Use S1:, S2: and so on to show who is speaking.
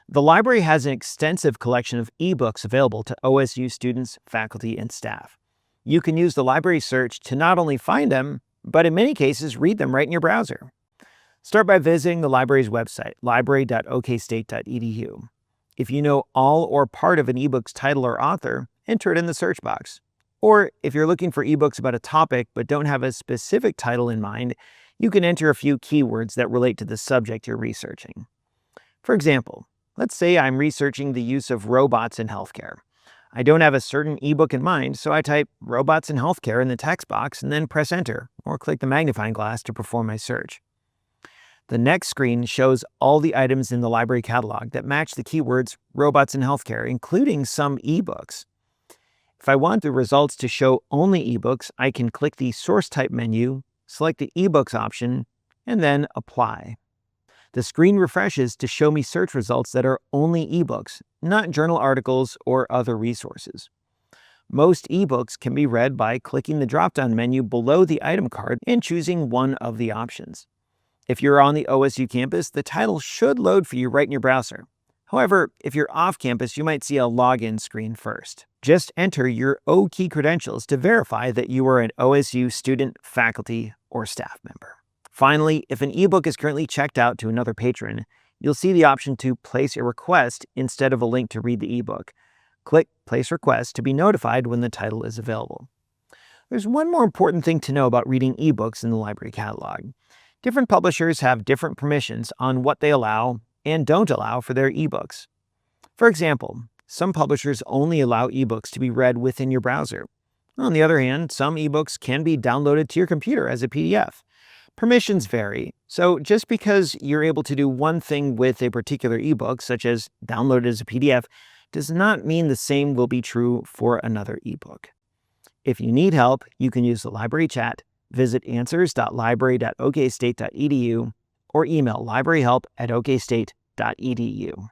S1: The library has an extensive collection of eBooks available to OSU students, faculty, and staff. You can use the library search to not only find them, but in many cases, read them right in your browser. Start by visiting the library's website, library.okstate.edu. If you know all or part of an eBook's title or author, enter it in the search box. Or if you're looking for eBooks about a topic but don't have a specific title in mind, you can enter a few keywords that relate to the subject you're researching. For example, let's say I'm researching the use of robots in healthcare. I don't have a certain ebook in mind, so I type robots in healthcare in the text box and then press enter or click the magnifying glass to perform my search. The next screen shows all the items in the library catalog that match the keywords robots in healthcare, including some ebooks. If I want the results to show only ebooks, I can click the source type menu, select the ebooks option, and then apply. The screen refreshes to show me search results that are only ebooks, not journal articles or other resources. Most ebooks can be read by clicking the drop-down menu below the item card and choosing one of the options. If you're on the OSU campus, the title should load for you right in your browser. However, if you're off campus, you might see a login screen first. Just enter your OKey credentials to verify that you are an OSU student, faculty, or staff member. Finally, if an ebook is currently checked out to another patron, you'll see the option to place a request instead of a link to read the ebook. Click Place Request to be notified when the title is available. There's one more important thing to know about reading ebooks in the library catalog. Different publishers have different permissions on what they allow and don't allow for their ebooks. For example, some publishers only allow ebooks to be read within your browser. On the other hand, some ebooks can be downloaded to your computer as a PDF. Permissions vary, so just because you're able to do one thing with a particular ebook, such as download it as a PDF, does not mean the same will be true for another ebook. If you need help, you can use the library chat, visit answers.library.okstate.edu, or email libraryhelp@okstate.edu.